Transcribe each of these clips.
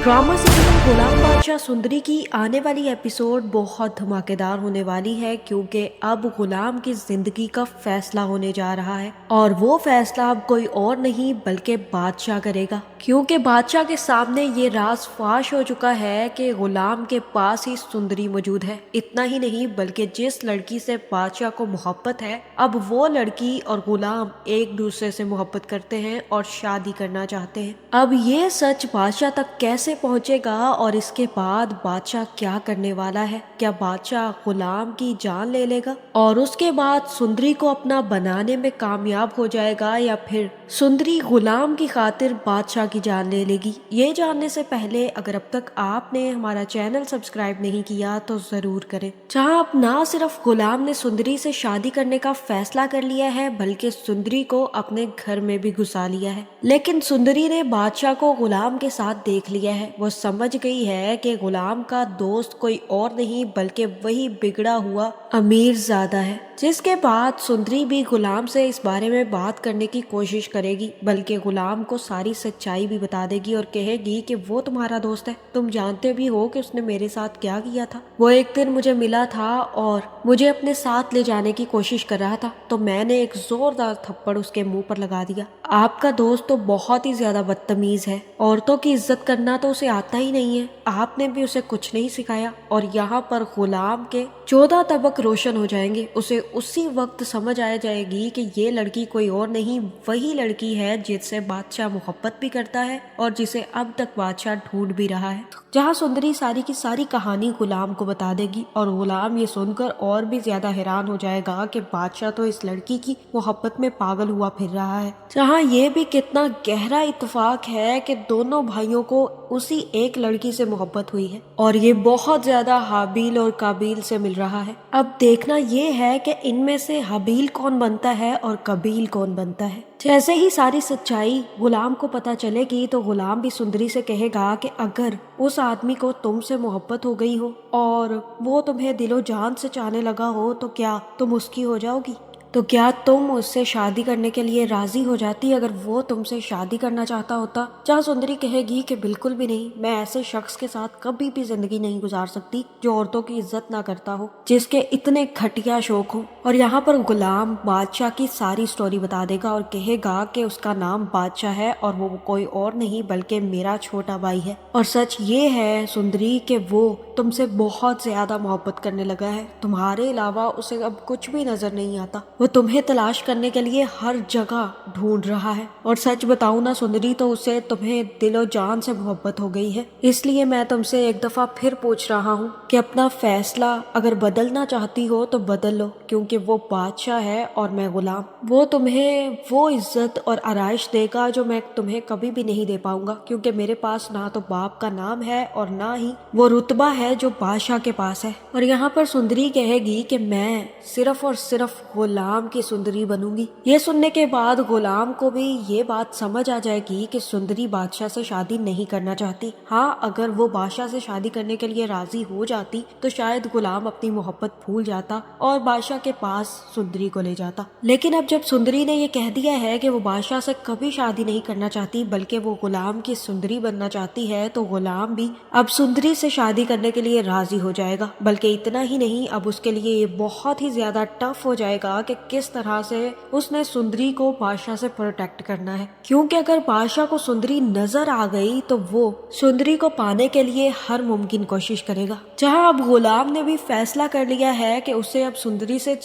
Drama serial गुलाम बादशाह सुंदरी की आने वाली एपिसोड बहुत धमाकेदार होने वाली है, क्योंकि अब गुलाम की जिंदगी का फैसला होने जा रहा है और वो फैसला अब कोई और नहीं बल्कि बादशाह करेगा। क्योंकि बादशाह के सामने ये राज फाश हो चुका है कि गुलाम के पास ही सुंदरी मौजूद है। इतना ही नहीं बल्कि जिस लड़की से बादशाह को मोहब्बत है, अब वो लड़की और गुलाम एक दूसरे से मोहब्बत करते हैं और शादी करना चाहते हैं। अब ये सच बादशाह तक कैसे पहुंचेगा और इसके बाद बादशाह क्या करने वाला है? क्या बादशाह गुलाम की जान ले लेगा और उसके बाद सुंदरी को अपना बनाने में कामयाब हो जाएगा, या फिर सुंदरी गुलाम की खातिर बादशाह की जान ले लेगी? ये जानने से पहले अगर अब तक आपने हमारा चैनल सब्सक्राइब नहीं किया तो जरूर करें। जहां अब ना सिर्फ गुलाम ने सुंदरी से शादी करने का फैसला कर लिया है, बल्कि सुंदरी को अपने घर में भी घुसा लिया है। लेकिन सुंदरी ने बादशाह को गुलाम के साथ देख लिया है। वो समझ गई है कि गुलाम का दोस्त कोई और नहीं बल्कि वही बिगड़ा हुआ अमीर ज़्यादा है। जिसके बाद सुंदरी भी गुलाम से इस बारे में बात करने की कोशिश करेगी, बल्कि गुलाम को सारी सच्चाई भी बता देगी और कहेगी कि वो तुम्हारा दोस्त है, तुम जानते भी हो कि उसने मेरे साथ क्या किया था। वो एक दिन मुझे मिला था और मुझे अपने साथ ले जाने की कोशिश कर रहा था, तो मैंने एक जोरदार थप्पड़ उसके मुंह पर लगा दिया। आपका दोस्त तो बहुत ही ज्यादा बदतमीज है, औरतों की इज्जत करना तो उसे आता ही नहीं है, आपने भी उसे कुछ नहीं सिखाया। और यहाँ पर गुलाम के 14 तबक रोशन हो जाएंगे। उसे उसी वक्त समझ आ जाएगी कि ये लड़की कोई और नहीं, वही लड़की है जिससे बादशाह मोहब्बत भी करता है और जिसे अब तक बादशाह ढूंढ भी रहा है। जहाँ सुंदरी सारी की सारी कहानी गुलाम को बता देगी और गुलाम ये सुनकर और भी ज्यादा हैरान हो जाएगा कि बादशाह तो इस लड़की की मोहब्बत में पागल हुआ फिर रहा है। जहाँ ये भी कितना गहरा इत्तेफाक है कि दोनों भाइयों को उसी एक लड़की से मोहब्बत हुई है और ये बहुत ज्यादा हाबील और काबिल से मिल रहा है। अब देखना ये है कि इनमें से हाबील कौन बनता है और कबील कौन बनता है। जैसे ही सारी सच्चाई गुलाम को पता चलेगी तो गुलाम भी सुंदरी से कहेगा कि अगर उस आदमी को तुमसे मोहब्बत हो गई हो और वो तुम्हें दिलो जान से चाहने लगा हो तो क्या तुम उसकी हो जाओगी? तो क्या तुम उससे शादी करने के लिए राजी हो जाती अगर वो तुमसे शादी करना चाहता होता? जहाँ सुंदरी कहेगी कि बिल्कुल भी नहीं, मैं ऐसे शख्स के साथ कभी भी जिंदगी नहीं गुजार सकती जो औरतों की इज्जत ना करता हो, जिसके इतने घटिया शौक हो। और यहाँ पर गुलाम बादशाह की सारी स्टोरी बता देगा और कहेगा कि उसका नाम बादशाह है और वो कोई और नहीं बल्कि मेरा छोटा भाई है। और सच ये है सुंदरी कि वो तुमसे बहुत ज्यादा मोहब्बत करने लगा है, तुम्हारे अलावा उसे अब कुछ भी नजर नहीं आता। वो तुम्हें तलाश करने के लिए हर जगह ढूंढ रहा है। और सच बताऊं ना सुंदरी, तो उसे तुम्हें दिलो जान से मोहब्बत हो गई है। इसलिए मैं तुमसे एक दफा फिर पूछ रहा हूँ कि अपना फैसला अगर बदलना चाहती हो तो बदल लो, क्योंकि वो बादशाह है और मैं गुलाम। वो तुम्हें वो इज्जत और आराइश देगा जो मैं तुम्हें कभी भी नहीं दे पाऊंगा, क्योंकि मेरे पास ना तो बाप का नाम है और ना ही वो रुतबा है जो बादशाह के पास है। और यहाँ पर सुंदरी कहेगी कि मैं सिर्फ और सिर्फ गुलाम की सुंदरी बनूंगी। ये सुनने के बाद गुलाम को भी ये बात समझ आ जाएगी कि सुंदरी बादशाह से शादी नहीं करना चाहती। हाँ, अगर वो बादशाह से शादी करने के लिए राजी हो जाती तो शायद गुलाम अपनी मोहब्बत भूल जाता और बादशाह के पास सुंदरी को ले जाता। लेकिन अब जब सुंदरी ने ये कह दिया है कि वो बादशाह से कभी शादी नहीं करना चाहती बल्कि वो गुलाम की सुंदरी बनना चाहती है, तो गुलाम भी अब सुंदरी से शादी करने के लिए राजी हो जाएगा। बल्कि इतना ही नहीं, अब उसके लिए ये बहुत ही ज्यादा टफ हो जाएगा कि किस तरह से उसने सुंदरी को बादशाह से प्रोटेक्ट करना है, क्योंकि अगर बादशाह को सुंदरी नजर आ गई तो वो सुंदरी को पाने के लिए हर मुमकिन कोशिश करेगा। जहां अब गुलाम ने भी फैसला कर लिया है कि उसे अब सुंदरी से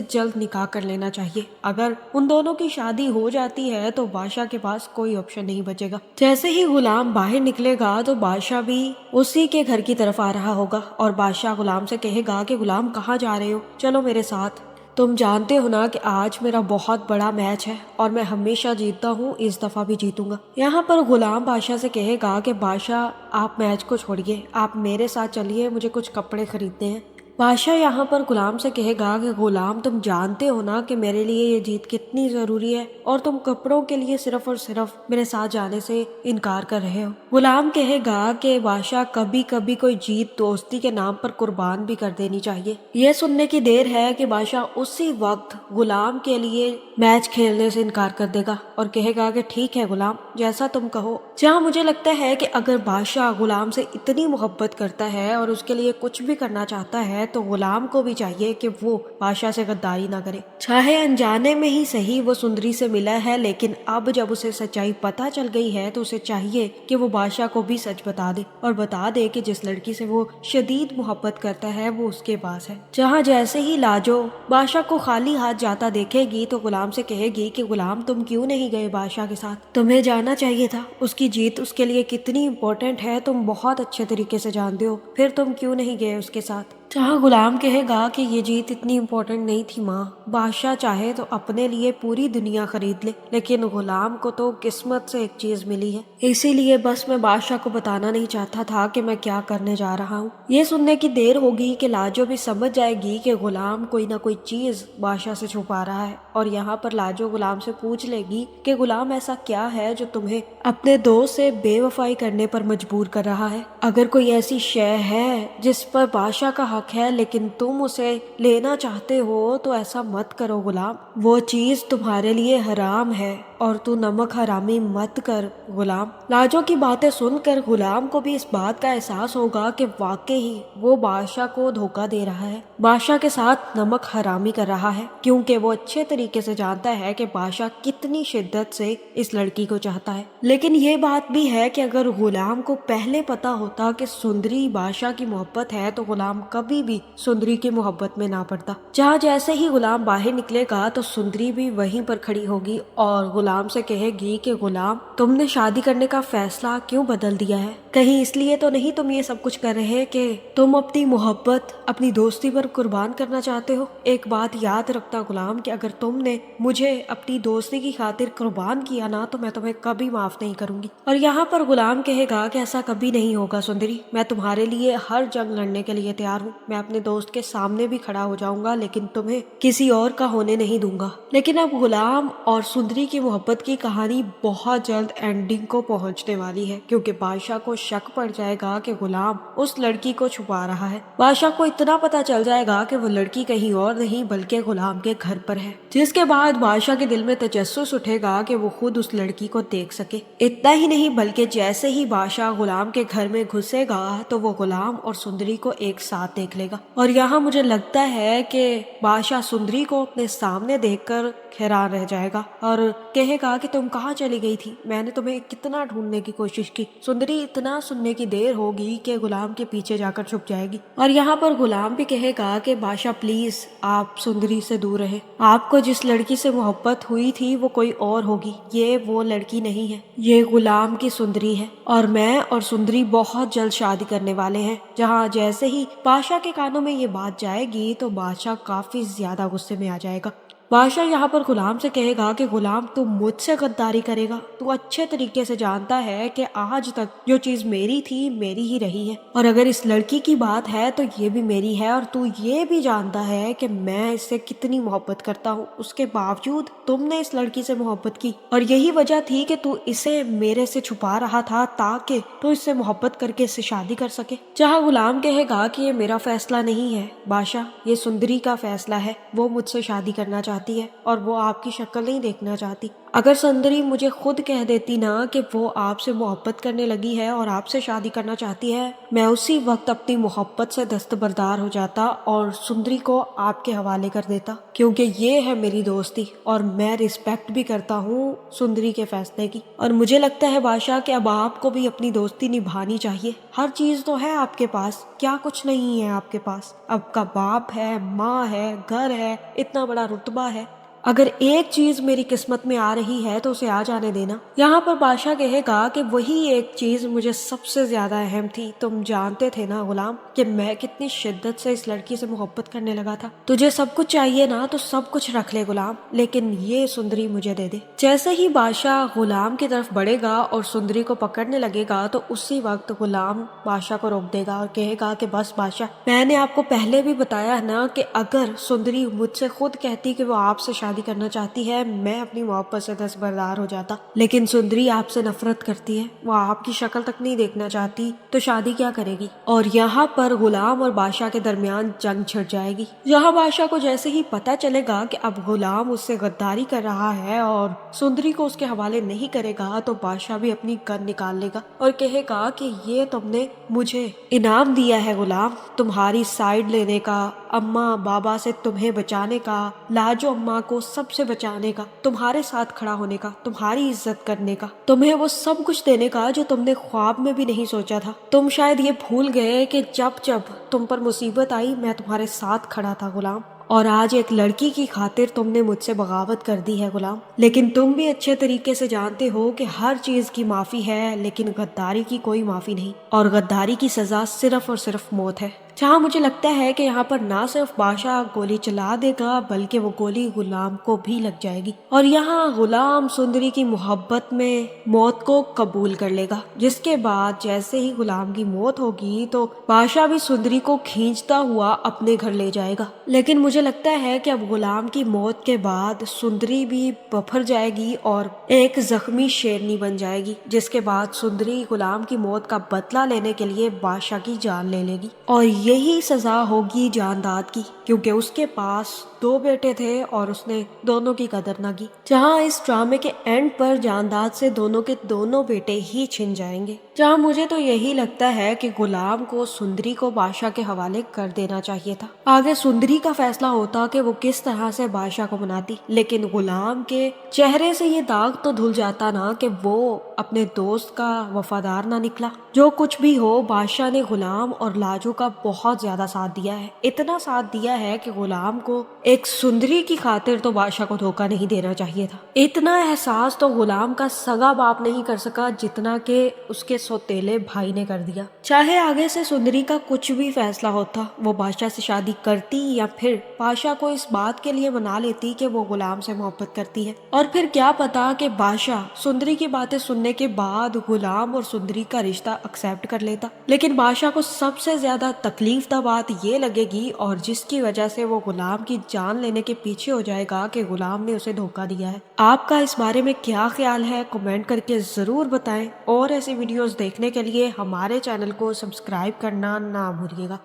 जल्द निकाह कर लेना चाहिए। अगर उन दोनों की शादी हो जाती है तो बादशाह के पास कोई ऑप्शन नहीं बचेगा। जैसे ही गुलाम बाहर निकलेगा तो बादशाह भी उसी के घर की तरफ आ रहा होगा और बादशाह गुलाम से कहेगा कि गुलाम कहाँ जा रहे हो, चलो मेरे साथ। तुम जानते हो ना कि आज मेरा बहुत बड़ा मैच है और मैं हमेशा जीतता हूँ, इस दफा भी जीतूंगा। यहाँ पर गुलाम बादशाह से कहेगा कि बादशाह आप मैच को छोड़िए, आप मेरे साथ चलिए, मुझे कुछ कपड़े खरीदने हैं। بادشاہ یہاں پر غلام سے کہے گا کہ غلام تم جانتے ہو نا کہ میرے لیے یہ جیت کتنی ضروری ہے اور تم کپڑوں کے لیے صرف اور صرف میرے ساتھ جانے سے انکار کر رہے ہو۔ غلام کہے گا کہ بادشاہ کبھی کبھی کوئی جیت دوستی کے نام پر قربان بھی کر دینی چاہیے۔ یہ سننے کی دیر ہے کہ بادشاہ اسی وقت غلام کے لیے میچ کھیلنے سے انکار کر دے گا اور کہے گا کہ ٹھیک ہے غلام، جیسا تم کہو۔ جہاں مجھے لگتا ہے کہ اگر بادشاہ غلام سے اتنی محبت کرتا ہے اور اس کے لیے کچھ بھی کرنا چاہتا ہے تو غلام کو بھی چاہیے کہ وہ بادشاہ سے غداری نہ کرے، چاہے انجانے میں ہی صحیح وہ سندری سے ملا ہے، لیکن اب جب اسے سچائی پتہ چل گئی ہے تو اسے چاہیے کہ وہ بادشاہ کو بھی سچ بتا دے اور بتا دے کہ جس لڑکی سے وہ شدید محبت کرتا ہے وہ اس کے پاس ہے۔ جہاں جیسے ہی لاجو بادشاہ کو خالی ہاتھ جاتا دیکھے گی تو غلام سے کہے گی کہ غلام تم کیوں نہیں گئے بادشاہ کے ساتھ؟ تمہیں جانا چاہیے تھا، اس کی جیت اس کے لیے کتنی امپورٹنٹ ہے تم بہت اچھے طریقے سے جانتے ہو، پھر تم کیوں نہیں گئے اس کے ساتھ؟ جہاں غلام کہے گا کہ یہ جیت اتنی امپورٹنٹ نہیں تھی ماں، بادشاہ چاہے تو اپنے لیے پوری دنیا خرید لے، لیکن غلام کو تو قسمت سے ایک چیز ملی ہے، اسی لیے بس میں بادشاہ کو بتانا نہیں چاہتا تھا کہ میں کیا کرنے جا رہا ہوں۔ یہ سننے کی دیر ہوگی کہ لاجو بھی سمجھ جائے گی کہ غلام کوئی نہ کوئی چیز بادشاہ سے چھپا رہا ہے، اور یہاں پر لاجو غلام سے پوچھ لے گی کہ غلام ایسا کیا ہے جو تمہیں اپنے دوست سے بے وفائی کرنے پر مجبور کر رہا ہے؟ اگر کوئی ایسی شے ہے جس پر بادشاہ کا حق ہے لیکن تم اسے لینا چاہتے ہو تو ایسا مت کرو غلام، وہ چیز تمہارے لیے حرام ہے اور تو نمک حرامی مت کر غلام۔ لاجو کی باتیں سن کر غلام کو بھی اس بات کا احساس ہوگا کہ واقعی وہ بادشاہ کو دھوکہ دے رہا ہے، بادشاہ کے ساتھ نمک حرامی کر رہا ہے، کیونکہ وہ اچھے طریقے سے جانتا ہے کہ بادشاہ کتنی شدت سے اس لڑکی کو چاہتا ہے۔ لیکن یہ بات بھی ہے کہ اگر غلام کو پہلے پتا ہوتا کہ سندری بادشاہ کی محبت ہے تو غلام کبھی بھی سندری کی محبت میں نہ پڑتا۔ جہاں جیسے ہی غلام باہر نکلے گا تو سندری بھی وہیں پر کھڑی ہوگی اور غلام سے کہے گی کہ غلام تم نے شادی کرنے کا فیصلہ کیوں بدل دیا ہے؟ کہیں اس لیے تو نہیں تم یہ سب کچھ کر رہے کہ تم اپنی محبت اپنی دوستی پر قربان کرنا چاہتے ہو؟ ایک بات یاد رکھتا غلام کہ اگر تم نے مجھے اپنی دوستی کی خاطر قربان کیا نا تو میں تمہیں کبھی معاف نہیں کروں گی۔ اور یہاں پر غلام کہے گا کہ ایسا کبھی نہیں ہوگا سندری، میں تمہارے لیے ہر جنگ لڑنے کے لیے تیار ہوں، میں اپنے دوست کے سامنے بھی کھڑا ہو جاؤں گا لیکن تمہیں کسی اور کا ہونے نہیں دوں گا۔ لیکن اب غلام اور سندری کی محبت کی کہانی بہت جلد اینڈنگ کو پہنچنے والی ہے، کیونکہ بادشاہ کو شک پڑ جائے گا کہ غلام اس لڑکی کو چھپا رہا ہے۔ بادشاہ کو اتنا پتا چل جائے گا کہ وہ لڑکی کہیں اور نہیں بلکہ غلام کے گھر پر ہے، جس کے بعد بادشاہ کے دل میں تجسس اٹھے گا کہ وہ خود اس لڑکی کو دیکھ سکے۔ اتنا ہی نہیں بلکہ جیسے ہی بادشاہ غلام کے گھر میں گھسے گا تو وہ غلام اور سندری کو ایک ساتھ دیکھ لے گا، اور یہاں مجھے لگتا ہے کہ بادشاہ سندری کو اپنے سامنے دیکھ کر حیران رہ جائے گا اور کہے گا کہ تم کہاں چلی گئی تھی، میں نے تمہیں کتنا ڈھونڈنے کی کوشش کی۔ سندری اتنا سننے کی دیر ہوگی کہ غلام کے پیچھے جا کر چھپ جائے گی، اور یہاں پر غلام بھی کہے گا کہ بادشاہ پلیز آپ سندری سے دور رہیں، آپ کو جس لڑکی سے محبت ہوئی تھی وہ کوئی اور ہوگی، یہ وہ لڑکی نہیں ہے، یہ غلام کی سندری ہے، اور میں اور سندری بہت جلد شادی کرنے والے ہیں۔ جہاں جیسے ہی بادشاہ کے کانوں میں یہ بات جائے گی تو بادشاہ کافی زیادہ غصے میں آ جائے گا۔ بادشاہ یہاں پر غلام سے کہے گا کہ غلام تو مجھ سے غداری کرے گا، تو اچھے طریقے سے جانتا ہے کہ آج تک جو چیز میری تھی میری ہی رہی ہے، اور اگر اس لڑکی کی بات ہے تو یہ بھی میری ہے، اور تو یہ بھی جانتا ہے کہ میں اس سے کتنی محبت کرتا ہوں، اس کے باوجود تم نے اس لڑکی سے محبت کی، اور یہی وجہ تھی کہ تو اسے میرے سے چھپا رہا تھا تاکہ تو اس سے محبت کر کے اس سے شادی کر سکے۔ جہاں غلام کہے گا کہ یہ میرا فیصلہ نہیں ہے بادشاہ، یہ سندری کا فیصلہ ہے، وہ مجھ سے شادی کرنا چاہتی ہے اور وہ آپ کی شکل نہیں دیکھنا چاہتی۔ اگر سندری مجھے خود کہہ دیتی نا کہ وہ آپ سے محبت کرنے لگی ہے اور آپ سے شادی کرنا چاہتی ہے، میں اسی وقت اپنی محبت سے دستبردار ہو جاتا اور سندری کو آپ کے حوالے کر دیتا، کیونکہ یہ ہے میری دوستی اور میں رسپیکٹ بھی کرتا ہوں سندری کے فیصلے کی۔ اور مجھے لگتا ہے بادشاہ کہ اب آپ کو بھی اپنی دوستی نبھانی چاہیے، ہر چیز تو ہے آپ کے پاس، کیا کچھ نہیں ہے آپ کے پاس؟ آپ کا باپ ہے، ماں ہے، گھر ہے، اتنا بڑا رتبہ ہے، अगर एक चीज मेरी किस्मत में आ रही है तो उसे आ जाने देना। यहाँ पर बादशाह कहेगा कि वही एक चीज मुझे सबसे ज्यादा अहम थी। तुम जानते थे ना गुलाम कि मैं कितनी शिद्दत से इस लड़की से मोहब्बत करने लगा था। तुझे सब कुछ चाहिए ना तो सब कुछ रख ले गुलाम, लेकिन ये सुंदरी मुझे दे दे। जैसे ही बादशाह गुलाम की तरफ बढ़ेगा और सुंदरी को पकड़ने लगेगा तो उसी वक्त गुलाम बादशाह को रोक देगा और कहेगा कि बस बादशाह, मैंने आपको पहले भी बताया है ना कि अगर सुंदरी मुझसे खुद कहती कि वो आपसे शादी करना चाहती है, मैं अपनी मोहब्बत से दस्तबरदार हो जाता, लेकिन सुंदरी आपसे नफरत करती है, वो आपकी शक्ल तक नहीं देखना चाहती, तो शादी क्या करेगी। और यहाँ पर गुलाम और बादशाह के दरमियान जंग छिड़ जाएगी। यहाँ बादशाह को जैसे ही पता चलेगा कि अब गुलाम उससे गद्दारी कर रहा है और सुंदरी को उसके हवाले नहीं करेगा, तो बादशाह भी अपनी गन निकाल लेगा और कहेगा कि ये तुमने मुझे इनाम दिया है गुलाम, तुम्हारी साइड लेने का, अम्मा बाबा से तुम्हें बचाने का, लाजो अम्मा को सबसे बचाने का, तुम्हारे साथ खड़ा होने का, तुम्हारी इज्जत करने का, तुम्हें वो सब कुछ देने का जो तुमने ख्वाब में भी नहीं सोचा था। तुम शायद ये भूल गए कि जब जब तुम पर मुसीबत आई मैं तुम्हारे साथ खड़ा था गुलाम, और आज एक लड़की की खातिर तुमने मुझसे बगावत कर दी है गुलाम। लेकिन तुम भी अच्छे तरीके से जानते हो कि हर चीज की माफी है, लेकिन गद्दारी की कोई माफी नहीं, और गद्दारी की सजा सिर्फ और सिर्फ मौत है। जहाँ मुझे लगता है कि यहाँ पर ना सिर्फ बादशाह गोली चला देगा बल्कि वो गोली गुलाम को भी लग जाएगी, और यहाँ गुलाम सुंदरी की मोहब्बत में मौत को कबूल कर लेगा। जिसके बाद जैसे ही गुलाम की मौत होगी तो बादशाह भी सुंदरी को खींचता हुआ अपने घर ले जाएगा। लेकिन मुझे लगता है कि अब गुलाम की मौत के बाद सुंदरी भी बफर जाएगी और एक जख्मी शेरनी बन जाएगी, जिसके बाद सुंदरी गुलाम की मौत का बदला लेने के लिए बादशाह की जान ले लेगी, और यही सजा होगी जानदाद की, क्योंकि उसके पास 2 बेटे थे और उसने दोनों की कदर न की। जहाँ इस ड्रामे के एंड पर जानदाद से दोनों के दोनों बेटे ही छिन जाएंगे। जहाँ मुझे तो यही लगता है कि गुलाम को सुंदरी को बादशाह के हवाले कर देना चाहिए था। आगे सुंदरी का फैसला होता कि वो किस तरह से बादशाह को मनाती, लेकिन गुलाम के चेहरे से ये दाग तो धुल जाता ना कि वो अपने दोस्त का वफादार ना निकला। जो कुछ भी हो, बादशाह ने गुलाम और लाजो का बहुत ज्यादा साथ दिया है। इतना साथ दिया है कि गुलाम को एक सुंदरी की खातिर तो बादशाह को धोखा नहीं देना चाहिए था। इतना एहसास तो गुलाम का सगा बाप नहीं कर सका जितना कि उसके सौतेले भाई ने कर दिया। चाहे आगे से सुंदरी का कुछ भी फैसला होता, वो बादशाह से शादी करती या फिर बादशाह को इस बात के लिए मना लेती कि वो गुलाम से मोहब्बत करती है, और फिर क्या पता कि बादशाह सुंदरी की बातें सुनने के बाद गुलाम और सुंदरी का रिश्ता एक्सेप्ट कर लेता। लेकिन बादशाह को सबसे ज्यादा तकलीफ दा बात ये लगेगी, और जिसकी वजह से वो गुलाम की जान लेने के पीछे हो जाएगा, कि गुलाम ने उसे धोखा दिया है। आपका इस बारे में क्या ख्याल है, कमेंट करके जरूर बताएं, और ऐसी वीडियोस देखने के लिए हमारे चैनल को सब्सक्राइब करना ना भूलिएगा।